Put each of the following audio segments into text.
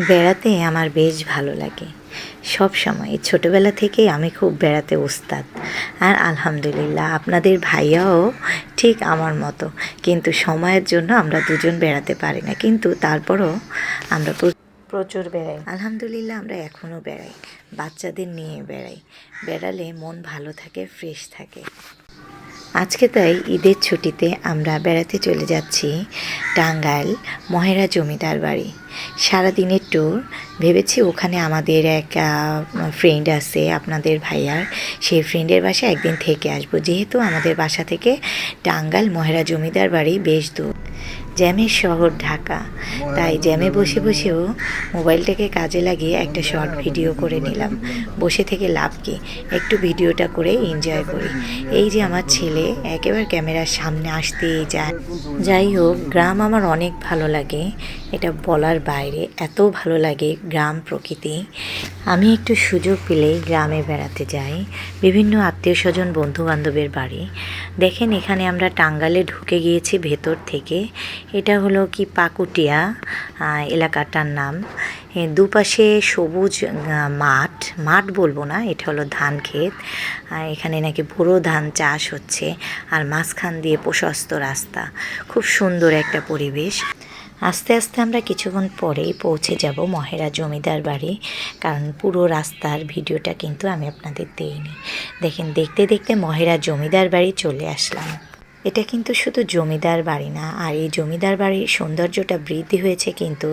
বেড়াতে আমার বেশ ভালো লাগে। সব সময় ছোটোবেলা থেকেই আমি খুব বেড়াতে ওস্তাদ। আর আলহামদুলিল্লাহ আপনাদের ভাইয়াও ঠিক আমার মতো, কিন্তু সময়ের জন্য আমরা দুজন বেড়াতে পারি না, কিন্তু তারপরও আমরা প্রচুর বেড়াই। আলহামদুলিল্লাহ আমরা এখনও বেড়াই, বাচ্চাদের নিয়ে বেড়াই। বেড়ালে মন ভালো থাকে, ফ্রেশ থাকে। আজকে তাই ঈদের ছুটিতে আমরা বেড়াতে চলে যাচ্ছি টাঙ্গাইল মহেরা জমিদার বাড়ি। সারাদিনের ট্যুর। ভেবেছি ওখানে আমাদের এক ফ্রেন্ড আছে আপনাদের ভাইয়ার, সেই ফ্রেন্ডের বাসায় একদিন থেকে আসবো, যেহেতু আমাদের বাসা থেকে টাঙ্গাইল মহেরা জমিদার বাড়ি বেশ দূর। জ্যামের শহর ঢাকা, তাই জ্যামে বসে বসেও মোবাইলটাকে কাজে লাগিয়ে একটা শর্ট ভিডিও করে নিলাম। বসে থেকে লাভ কি, একটু ভিডিওটা করে এনজয় করি। এই যে আমার ছেলে একেবারে ক্যামেরার সামনে আসতেই যায়। যাই হোক, গ্রাম আমার অনেক ভালো লাগে, এটা বলার বাইরে, এত ভালো লাগে গ্রাম প্রকৃতি। আমি একটু সুযোগ পেলেই গ্রামে বেড়াতে যাই, বিভিন্ন আত্মীয় স্বজন বন্ধু বান্ধবের বাড়ি। দেখেন এখানে আমরা টাঙ্গাইলে ঢুকে গিয়েছি ভেতর থেকে। এটা হলো কি পাকুটিয়া এলাকাটার নাম। দুপাশে সবুজ মাঠ, মাঠ বলবো না, এটা হলো ধান ক্ষেত। এখানে নাকি বোরো ধান চাষ হচ্ছে, আর মাঝখান দিয়ে প্রশস্ত রাস্তা। খুব সুন্দর একটা পরিবেশ। আস্তে আস্তে আমরা কিছুক্ষণ পরেই পৌঁছে যাব মহেরা জমিদার বাড়ি, কারণ পুরো রাস্তার ভিডিওটা কিন্তু আমি আপনাদের দেইনি। দেখেন দেখতে দেখতে মহেরা জমিদার বাড়ি চলে আসলাম। এটা কিন্তু শুধু জমিদার বাড়ি না, আর এই জমিদার বাড়ির সৌন্দর্যটা বৃদ্ধি হয়েছে কিন্তু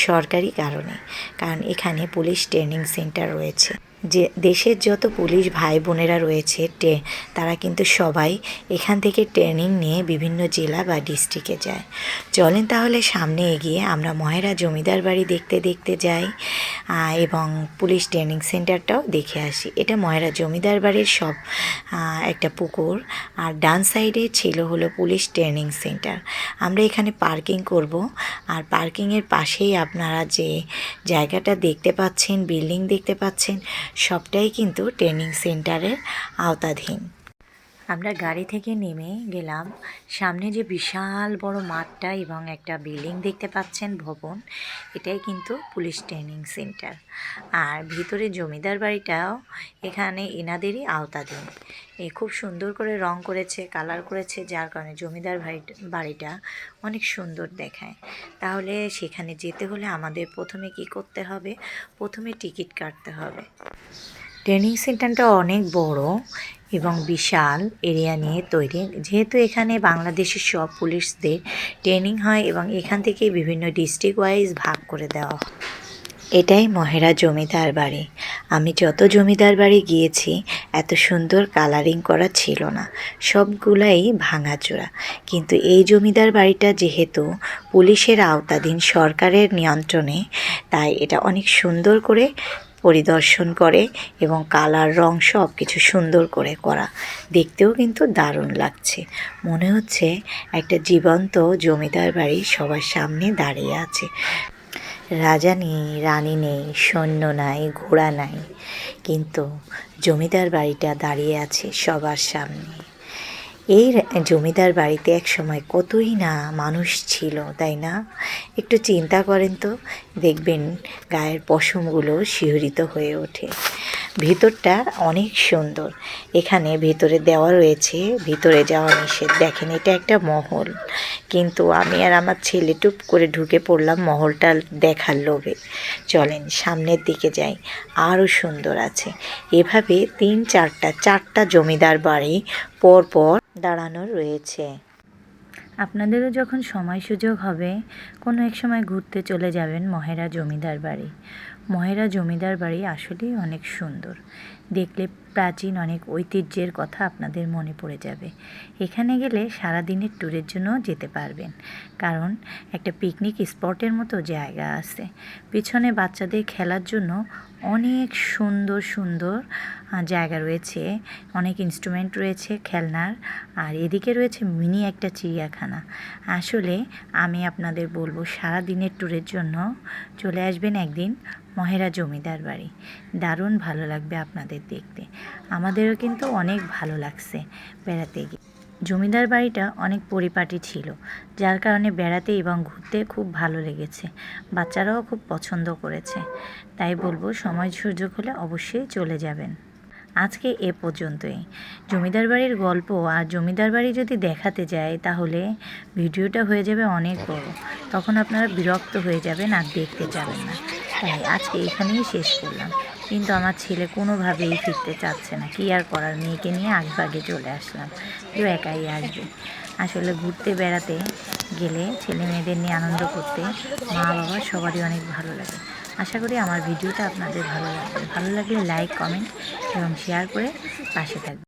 সরকারি কারণে, কারণ এখানে পুলিশ ট্রেনিং সেন্টার রয়েছে। যে দেশের যত পুলিশ ভাই বোনেরা রয়েছে তারা কিন্তু সবাই এখান থেকে ট্রেনিং নিয়ে বিভিন্ন জেলা বা ডিস্ট্রিক্টে যায়। চলেন তাহলে সামনে এগিয়ে আমরা মহেরা জমিদার বাড়ি দেখতে দেখতে যাই এবং পুলিশ ট্রেনিং সেন্টারটাও দেখে আসি। এটা মহেরা জমিদার বাড়ির সব একটা পুকুর, আর ডান সাইডে ছিল হলো পুলিশ ট্রেনিং সেন্টার। আমরা এখানে পার্কিং করব, আর পার্কিংয়ের পাশেই আপনারা যে জায়গাটা দেখতে পাচ্ছেন, বিল্ডিং দেখতে পাচ্ছেন, সবটাই কিন্তু ট্রেনিং সেন্টারের আওতাধীন। আমরা গাড়ি থেকে নেমে গেলাম, সামনে যে বিশাল বড় মাঠটা এবং একটা বিল্ডিং দেখতে পাচ্ছেন, ভবন, এটাই কিন্তু পুলিশ ট্রেনিং সেন্টার। আর ভিতরে জমিদার বাড়িটাও এখানে এনাদেরই আওতাধীন। খুব সুন্দর করে রং করেছে, কালার করেছে, যার কারণে জমিদার বাড়িটা অনেক সুন্দর দেখায়। তাহলে সেখানে যেতে হলে আমাদের প্রথমে কি করতে হবে? প্রথমে টিকিট কাটতে হবে। ট্রেনিং সেন্টারটা অনেক বড় এবং বিশাল এরিয়া নিয়ে তৈরি, যেহেতু এখানে বাংলাদেশের সব পুলিশদের ট্রেনিং হয় এবং এখান থেকে বিভিন্ন ডিস্ট্রিক্ট ওয়াইজ ভাগ করে দেওয়া হয়। এটাই মহেরা জমিদার বাড়ি। আমি যত জমিদার বাড়ি গিয়েছি এত সুন্দর কালারিং করা ছিল না, সবগুলাই ভাঙাচোরা। কিন্তু এই জমিদার বাড়িটা যেহেতু পুলিশের আওতাধীন, সরকারের নিয়ন্ত্রণে, তাই এটা অনেক সুন্দর করে পরিদর্শন করে এবং কালার রং সব কিছু সুন্দর করে করা। দেখতেও কিন্তু দারুণ লাগছে, মনে হচ্ছে একটা জীবন্ত জমিদার বাড়ি সবার সামনে দাঁড়িয়ে আছে। রাজা নেই, রানী নেই, সৈন্য নাই, ঘোড়া নাই, কিন্তু জমিদার বাড়িটা দাঁড়িয়ে আছে সবার সামনে। এই জমিদার বাড়িতে এক সময় কতই না মানুষ ছিল, তাই না? একটু চিন্তা করেন তো, দেখবেন গায়ের পশমগুলো শিহরিত হয়ে ওঠে। ভিতরটা অনেক সুন্দর। এখানে ভিতরে দেওয়া রয়েছে, ভিতরে যাওয়া নিষেধ। দেখেন এটা একটা মহল, কিন্তু আমি আর আমার ছেলে টুপ করে ঢুকে পড়লাম মহলটা দেখার লোভে। চলেন সামনের দিকে যাই, আরও সুন্দর আছে। এভাবে চারটা জমিদার বাড়ি পর পর দাঁড়ানো রয়েছে। আপনাদেরও যখন সময় সুযোগ হবে কোনো এক সময় ঘুরতে চলে যাবেন মহেরা জমিদার বাড়ি। মহেরা জমিদার বাড়ি আসলেই অনেক সুন্দর, দেখলে প্রাচীন অনেক ঐতিহ্যের কথা আপনাদের মনে পড়ে যাবে। এখানে গেলে সারাদিনের ট্যুরের জন্য যেতে পারবেন, কারণ একটা পিকনিক স্পটের মতো জায়গা আছে। পিছনে বাচ্চাদের খেলার জন্য অনেক সুন্দর সুন্দর জায়গা রয়েছে, অনেক ইনস্ট্রুমেন্ট রয়েছে খেলনার, আর এদিকে রয়েছে মিনি একটা চিড়িয়াখানা। আসলে আমি আপনাদের বলবো সারাদিনের ট্যুরের জন্য চলে আসবেন একদিন মহেরা জমিদার বাড়ি, দারুণ ভালো লাগবে আপনাদের দেখতে। আমাদেরও কিন্তু অনেক ভালো লাগছে বেড়াতে গিয়ে। জমিদার বাড়িটা অনেক পরিপাটি ছিল, যার কারণে বেড়াতে এবং ঘুরতে খুব ভালো লেগেছে। বাচ্চারাও খুব পছন্দ করেছে। তাই বলবো সময় সুযোগ হলে অবশ্যই চলে যাবেন। আজকে এ পর্যন্তই। জমিদার বাড়ির গল্প আর জমিদার বাড়ি যদি দেখাতে যায় তাহলে ভিডিওটা হয়ে যাবে অনেক বড়, তখন আপনারা বিরক্ত হয়ে যাবেন আর দেখতে যাবেন না। তাই আজকে এখানেই শেষ করলাম। কিন্তু আমার ছেলে কোনোভাবেই ফিরতে চাচ্ছে না, কী আর করার, মেয়েকে নিয়ে আগেভাগে চলে আসলাম, কেউ একাই আসবে। আসলে ঘুরতে বেড়াতে গেলে ছেলে মেয়েদের নিয়ে আনন্দ করতে মা বাবা সবারই অনেক ভালো লাগে। আশা করি আমার ভিডিওটা আপনাদের ভালো লাগবে। ভালো লাগলে লাইক, কমেন্ট এবং শেয়ার করে পাশে থাকবেন।